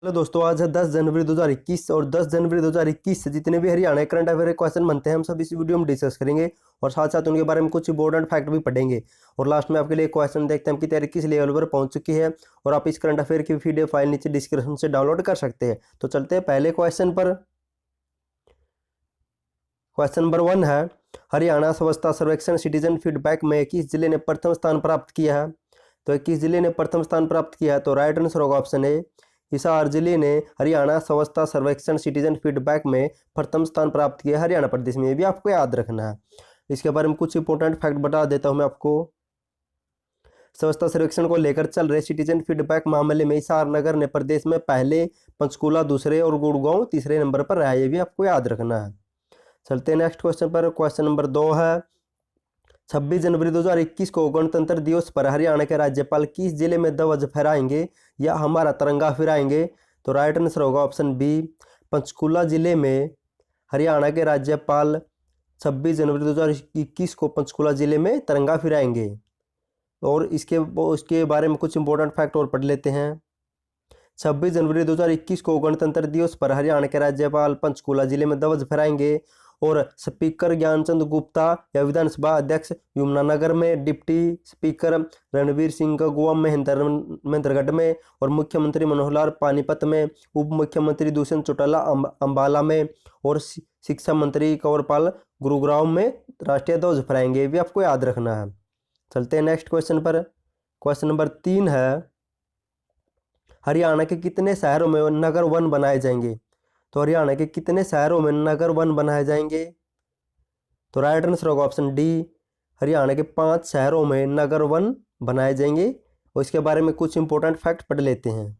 Hello दोस्तों, आज है 10 जनवरी 2021 और 10 जनवरी 2021 से जितने भी हरियाणा करंट अफेयर क्वेश्चन बनते हैं हम सब इस वीडियो में डिस्कस करेंगे और साथ साथ उनके बारे में कुछ इंपॉर्टेंट फैक्ट भी पढ़ेंगे। और लास्ट में आपके लिए क्वेश्चन देखते हैं आपकी तैयारी किस लेवल पर पहुंच चुकी है और आप इस करंट अफेयर की पीडीएफ फाइल नीचे डिस्क्रिप्शन से डाउनलोड कर सकते हैं। तो चलते हैं पहले क्वेश्चन पर। क्वेश्चन नंबर 1 है, हरियाणा स्वच्छता सर्वेक्षण सिटीजन फीडबैक में किस जिले ने प्रथम स्थान प्राप्त किया है? तो किस जिले ने प्रथम स्थान प्राप्त किया है? तो राइट आंसर होगा ऑप्शन ए, हिसार जिले ने हरियाणा स्वच्छता सर्वेक्षण सिटीजन फीडबैक में प्रथम स्थान प्राप्त किया हरियाणा प्रदेश में। ये भी आपको याद रखना है। इसके बारे में कुछ इंपॉर्टेंट फैक्ट बता देता हूं मैं आपको। स्वच्छता सर्वेक्षण को लेकर चल रहे सिटीजन फीडबैक मामले में हिसार नगर ने प्रदेश में पहले, पंचकूला दूसरे और गुड़गांव तीसरे नंबर पर रहा है। ये भी आपको याद रखना है। चलते हैं नेक्स्ट क्वेश्चन पर। क्वेश्चन नंबर 2 है, 26 जनवरी 2021 को गणतंत्र दिवस पर हरियाणा के राज्यपाल किस जिले में ध्वज फहराएंगे या हमारा तिरंगा फहराएंगे? तो राइट आंसर होगा ऑप्शन बी, पंचकूला जिले में हरियाणा के राज्यपाल 26 जनवरी 2021 को पंचकूला जिले में तिरंगा फहराएंगे। और इसके बारे में कुछ इंपॉर्टेंट फैक्ट और पढ़ लेते हैं। 26 जनवरी 2021 को गणतंत्र दिवस पर हरियाणा के राज्यपाल पंचकूला जिले में ध्वज फहराएंगे और स्पीकर ज्ञानचंद गुप्ता या विधानसभा अध्यक्ष यमुनानगर में, डिप्टी स्पीकर रणवीर सिंह का गोवा में, महेंद्रगढ़ में और मुख्यमंत्री मनोहर लाल पानीपत में, उप मुख्यमंत्री दुष्यंत चौटाला अंबाला में और शिक्षा मंत्री कंवरपाल गुरुग्राम में राष्ट्रीय ध्वज फहराएंगे। भी आपको याद रखना है। चलते हैं नेक्स्ट क्वेश्चन पर। क्वेश्चन नंबर 3 है, हरियाणा के कितने शहरों में नगर वन बनाए जाएंगे? तो हरियाणा के कितने शहरों में नगर वन बनाए जाएंगे? तो राइट आंसर होगा ऑप्शन डी, हरियाणा के 5 शहरों में नगर वन बनाए जाएंगे। और इसके बारे में कुछ इंपॉर्टेंट फैक्ट पढ़ लेते हैं।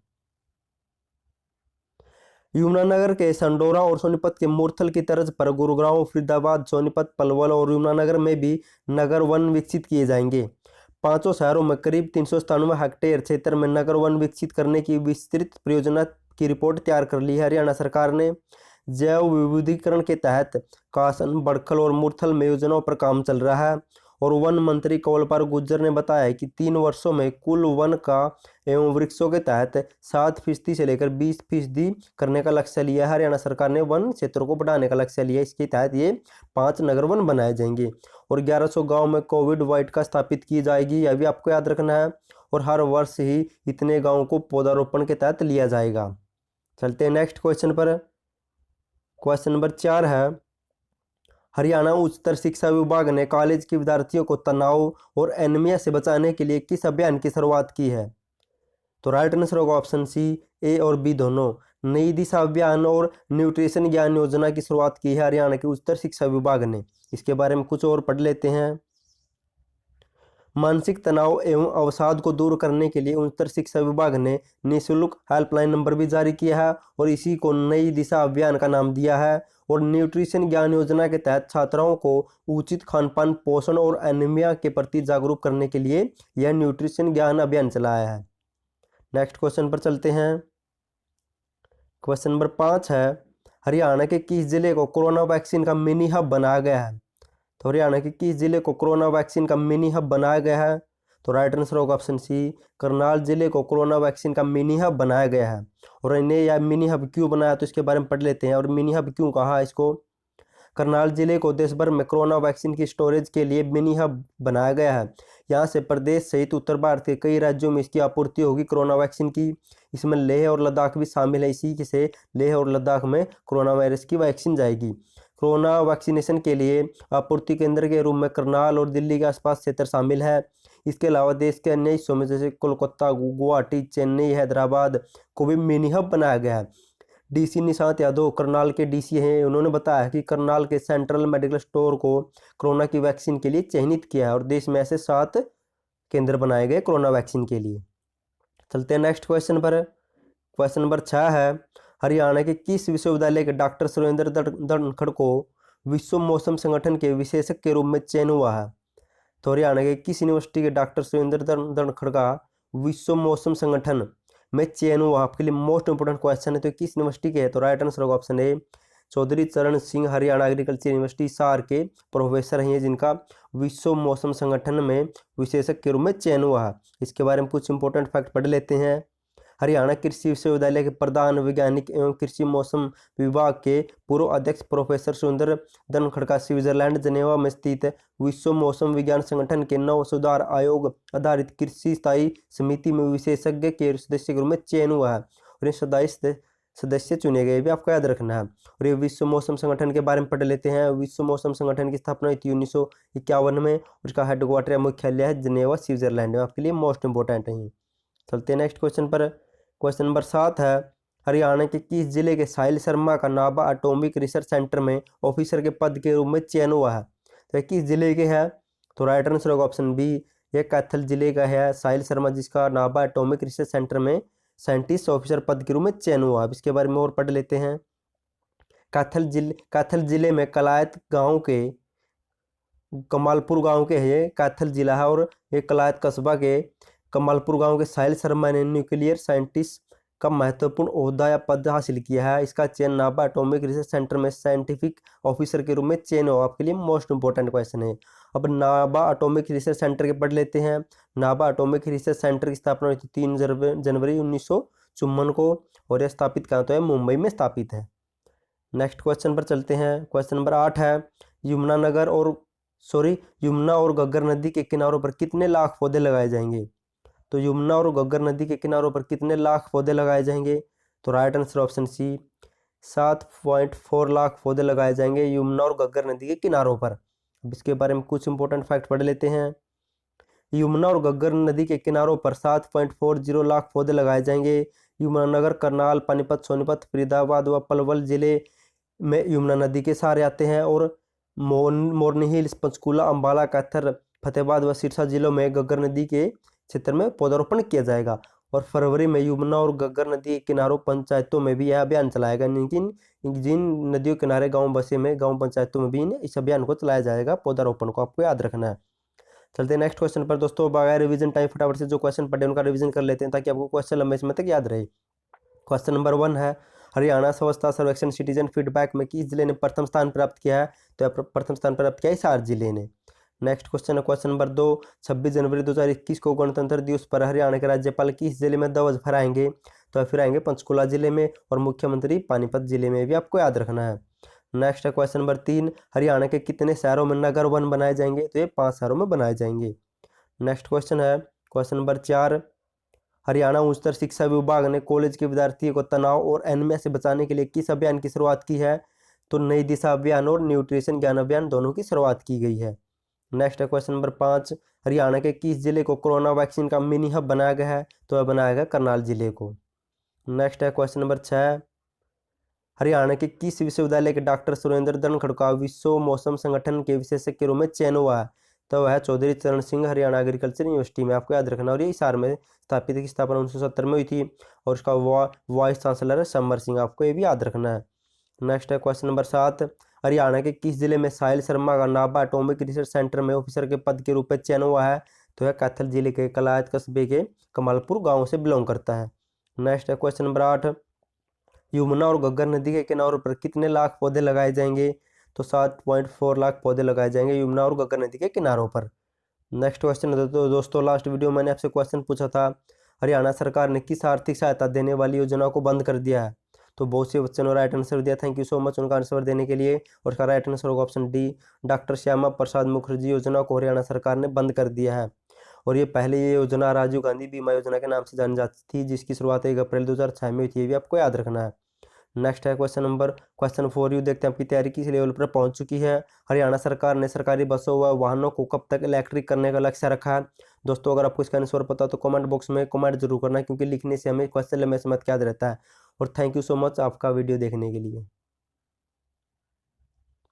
यमुनानगर के संडोरा और सोनीपत के मूर्थल की तर्ज पर गुरुग्राम, फरीदाबाद, सोनीपत, पलवल और यमुनानगर में भी नगर वन विकसित किए जाएंगे। 5 शहरों में करीब 397 हेक्टेयर क्षेत्र में नगर वन विकसित करने की विस्तृत परियोजना की रिपोर्ट तैयार कर ली है हरियाणा सरकार ने। जैव विविधीकरण के तहत कासन, बड़खल और मूर्थल में योजनाओं पर काम चल रहा है। और वन मंत्री कंवरपाल गुर्जर ने बताया कि 3 वर्षों में कुल वन का एवं वृक्षों के तहत 7% से लेकर 20% करने का लक्ष्य लिया है। हरियाणा सरकार ने वन क्षेत्रों को बढ़ाने का लक्ष्य लिया। इसके तहत ये 5 नगर वन बनाए जाएंगे और 1100 गाँव में कोविड वाटिका स्थापित की जाएगी। यह भी आपको याद रखना है। और हर वर्ष ही इतने गाँवों को पौधारोपण के तहत लिया जाएगा। चलते हैं नेक्स्ट क्वेश्चन पर। क्वेश्चन नंबर 4 है, हरियाणा उच्चतर शिक्षा विभाग ने कॉलेज के विद्यार्थियों को तनाव और एनीमिया से बचाने के लिए किस अभियान की शुरुआत की है? तो राइट आंसर होगा ऑप्शन सी, ए और बी दोनों। नई दिशा अभियान और न्यूट्रिशन ज्ञान योजना की शुरुआत की है हरियाणा के उच्चतर शिक्षा विभाग ने। इसके बारे में कुछ और पढ़ लेते हैं। मानसिक तनाव एवं अवसाद को दूर करने के लिए उच्चतर शिक्षा विभाग ने निःशुल्क हेल्पलाइन नंबर भी जारी किया है और इसी को नई दिशा अभियान का नाम दिया है। और न्यूट्रिशन ज्ञान योजना के तहत छात्राओं को उचित खानपान, पोषण और एनीमिया के प्रति जागरूक करने के लिए यह न्यूट्रिशन ज्ञान अभियान चलाया है। नेक्स्ट क्वेश्चन पर चलते हैं। क्वेश्चन नंबर 5 है, हरियाणा के किस जिले को कोरोना वैक्सीन का मिनी हब बनाया गया है? तो हरियाणा के किस जिले को कोरोना वैक्सीन का मिनी हब बनाया गया है? तो राइट आंसर होगा ऑप्शन सी, करनाल जिले को कोरोना वैक्सीन का मिनी हब बनाया गया है। और इन्हें यह मिनी हब क्यों बनाया, तो इसके बारे में पढ़ लेते हैं। और मिनी हब क्यों कहा इसको? करनाल जिले को देश भर में कोरोना वैक्सीन की स्टोरेज के लिए मिनी हब बनाया गया है। यहाँ से प्रदेश सहित उत्तर भारत के कई राज्यों में इसकी आपूर्ति होगी कोरोना वैक्सीन की। इसमें लेह और लद्दाख भी शामिल है। इसी से लेह और लद्दाख में कोरोना वायरस की वैक्सीन जाएगी। कोरोना वैक्सीनेशन के लिए आपूर्ति केंद्र के रूप में करनाल और दिल्ली के आसपास क्षेत्र शामिल है। इसके अलावा देश के अन्य हिस्सों में जैसे कोलकाता, गुवाहाटी, चेन्नई, हैदराबाद को भी मिनी हब बनाया गया है। डीसी निशांत यादव करनाल के डीसी हैं। उन्होंने बताया कि करनाल के सेंट्रल मेडिकल स्टोर को कोरोना की वैक्सीन के लिए चयनित किया है और देश में ऐसे 7 केंद्र बनाए गए कोरोना वैक्सीन के लिए। चलते हैं नेक्स्ट क्वेश्चन पर। क्वेश्चन नंबर 6 है, हरियाणा के किस विश्वविद्यालय के डॉक्टर सुरेंद्र धनखड़ को विश्व मौसम संगठन के विशेषज्ञ के रूप में चयन हुआ है? तो हरियाणा के किस यूनिवर्सिटी के डॉक्टर सुरेंद्र धनखड़ का विश्व मौसम संगठन में चयन हुआ? आपके लिए मोस्ट इंपोर्टेंट क्वेश्चन है। तो किस यूनिवर्सिटी के है? तो राइट आंसर होगा ऑप्शन ए, चौधरी चरण सिंह हरियाणा एग्रीकल्चर यूनिवर्सिटी हिसार के प्रोफेसर हैं जिनका विश्व मौसम संगठन में विशेषज्ञ के रूप में चयन हुआ है। इसके बारे में कुछ इंपॉर्टेंट फैक्ट पढ़ लेते हैं। हरियाणा कृषि विश्वविद्यालय के प्रधान वैज्ञानिक एवं कृषि मौसम विभाग के पूर्व अध्यक्ष प्रोफेसर सुरेंद्र धनखड़ स्विट्जरलैंड जनेवा में स्थित विश्व मौसम विज्ञान संगठन के नव सुधार आयोग आधारित कृषि स्थायी समिति में विशेषज्ञ के सदस्य के रूप में चयन हुआ है और ये सदस्य चुने गए भी आपको याद रखना है। और ये विश्व मौसम संगठन के बारे में पढ़ लेते हैं। विश्व मौसम संगठन की स्थापना हुई थी 1951 में। उसका हेडक्वार्टर या मुख्यालय है जनेवा स्विट्जरलैंड में। आपके लिए मोस्ट इंपोर्टेंट है। चलते हैं नेक्स्ट क्वेश्चन पर। क्वेश्चन नंबर 7 है, हरियाणा के किस जिले के साहिल शर्मा का नाभा एटॉमिक रिसर्च सेंटर में ऑफिसर के पद के रूप में चयन हुआ है? तो किस जिले के है? तो राइट आंसर होगा ऑप्शन बी, ये कैथल जिले का है साहिल शर्मा, जिसका नाभा एटॉमिक रिसर्च सेंटर में साइंटिस्ट ऑफिसर पद के रूप में चयन हुआ। अब इसके बारे में और पढ़ लेते हैं। कैथल जिले में कलायत गांव के कमालपुर गांव के है, कैथल जिला है, और ये कलायत कस्बा के कमालपुर गांव के साहिल शर्मा ने न्यूक्लियर साइंटिस्ट का महत्वपूर्ण ओहदा या पद हासिल किया है। इसका चयन नाभा एटॉमिक रिसर्च सेंटर में साइंटिफिक ऑफिसर के रूप में चयन हुआ। आपके लिए मोस्ट इंपोर्टेंट क्वेश्चन है। अब नाभा एटॉमिक रिसर्च सेंटर के पढ़ लेते हैं। नाभा एटॉमिक रिसर्च सेंटर की स्थापना हुई थी 3 जनवरी 1954 को, और यह स्थापित कहाँ तो है? मुंबई में स्थापित है। नेक्स्ट क्वेश्चन पर चलते हैं। क्वेश्चन नंबर 8 है, यमुना और घग्गर नदी के किनारों पर कितने लाख पौधे लगाए जाएंगे? तो यमुना और घग्गर नदी के किनारों पर कितने लाख पौधे लगाए जाएंगे? तो right answer option C, 7.4 lakh पौधे लगाए जाएंगे यमुना और घग्गर नदी के किनारों पर। अब इसके बारे में कुछ इंपॉर्टेंट फैक्ट पढ़ लेते हैं। यमुना और घग्गर नदी के किनारों पर 7.40 लाख पौधे लगाए जाएंगे। यमुनानगर, करनाल, पानीपत, सोनीपत, फरीदाबाद व पलवल जिले में यमुना नदी के सहारे आते हैं, और मोरनी हिल्स, पंचकूला, अम्बाला, कैथर, फतेहाबाद व सिरसा जिलों में घग्गर नदी के क्षेत्र में पौधारोपण किया जाएगा। और फरवरी में यमुना और घग्गर नदी के किनारों पंचायतों में भी यह अभियान चलाएगा। लेकिन जिन नदियों किनारे गांव बसे में गांव पंचायतों में भी इस अभियान को चलाया जाएगा, पौधारोपण को, आपको याद रखना है। चलते हैं नेक्स्ट क्वेश्चन पर। दोस्तों बगैर रिवीजन टाइम फटाफट से जो क्वेश्चन पढ़े उनका रिवीजन कर लेते हैं, ताकि आपको क्वेश्चन लंबे समय तक याद रहे। क्वेश्चन नंबर 1 है, हरियाणा स्वच्छता सर्वेक्षण सिटीजन फीडबैक में किस जिले ने प्रथम स्थान प्राप्त किया है? तो प्रथम स्थान प्राप्त किया है हिसार जिले ने। नेक्स्ट क्वेश्चन है क्वेश्चन नंबर 2, 26 जनवरी 2021 को गणतंत्र दिवस पर हरियाणा के राज्यपाल किस जिले में ध्वज फहराएंगे? तो फहराएंगे पंचकुला जिले में, और मुख्यमंत्री पानीपत जिले में भी, आपको याद रखना है। नेक्स्ट है क्वेश्चन नंबर 3, हरियाणा के कितने शहरों में नगर वन बनाए जाएंगे? तो ये 5 शहरों में बनाए जाएंगे। नेक्स्ट क्वेश्चन है क्वेश्चन नंबर 4, हरियाणा उच्चतर शिक्षा विभाग ने कॉलेज के विद्यार्थियों को तनाव और एनीमिया से बचाने के लिए किस अभियान की शुरुआत की है? तो नई दिशा अभियान और न्यूट्रिशन ज्ञान अभियान दोनों की शुरुआत की गई है। नेक्स्ट है क्वेश्चन नंबर 5, हरियाणा के किस जिले को कोरोना वैक्सीन का मिनी हब बनाया गया है? तो यह बनाया गया करनाल जिले को। नेक्स्ट है क्वेश्चन नंबर 6, हरियाणा के किस विश्वविद्यालय के डॉक्टर सुरेंद्र धनखड़ का विश्व मौसम संगठन के विशेषज्ञ के रूप में चयन हुआ है? तो वह चौधरी चरण सिंह हरियाणा एग्रीकल्चर यूनिवर्सिटी में, आपको याद रखना। और ये हिसार में स्थापित की स्थापना 1970 में हुई थी, और उसका वाइस चांसलर है समर सिंह, आपको ये भी याद रखना है। नेक्स्ट है क्वेश्चन नंबर 7, हरियाणा के किस जिले में साहिल शर्मा का नाभा एटॉमिक रिसर्च सेंटर में ऑफिसर के पद के रूप में चयन हुआ है? तो यह कैथल जिले के कलायत कस्बे के कमालपुर गांव से बिलोंग करता है। नेक्स्ट है क्वेश्चन नंबर 8, यमुना और घग्गर नदी के किनारों पर कितने लाख पौधे लगाए जाएंगे? तो 7.4 लाख पौधे लगाए जाएंगे यमुना और घग्गर नदी के किनारों पर। नेक्स्ट क्वेश्चन है दोस्तों, लास्ट वीडियो मैंने आपसे क्वेश्चन पूछा था, हरियाणा सरकार ने किस आर्थिक सहायता देने वाली योजना को बंद कर दिया है? तो बहुत से बच्चों ने राइट आंसर दिया। थैंक यू सो मच उनका आंसर देने के लिए। और उसका राइट आंसर होगा option D, doctor Shyama Prasad Mukherjee योजना को हरियाणा सरकार ने बंद कर दिया है। और ये पहले ये योजना राजीव गांधी बीमा योजना के नाम से जानी जाती थी, जिसकी शुरुआत 1 अप्रैल 2006 में हुई थी। ये भी आपको याद रखना है। नेक्स्ट है क्वेश्चन 4 यू, देखते हैं आपकी तैयारी किस लेवल पर पहुंच चुकी है। हरियाणा सरकार ने सरकारी बसों व वाहनों को कब तक इलेक्ट्रिक करने का लक्ष्य रखा है? दोस्तों अगर आपको इसका आंसर पता तो कमेंट बॉक्स में कमेंट जरूर करना, क्योंकि लिखने से हमें क्वेश्चन लंबे समय याद रहता है। और थैंक यू सो मच आपका वीडियो देखने के लिए।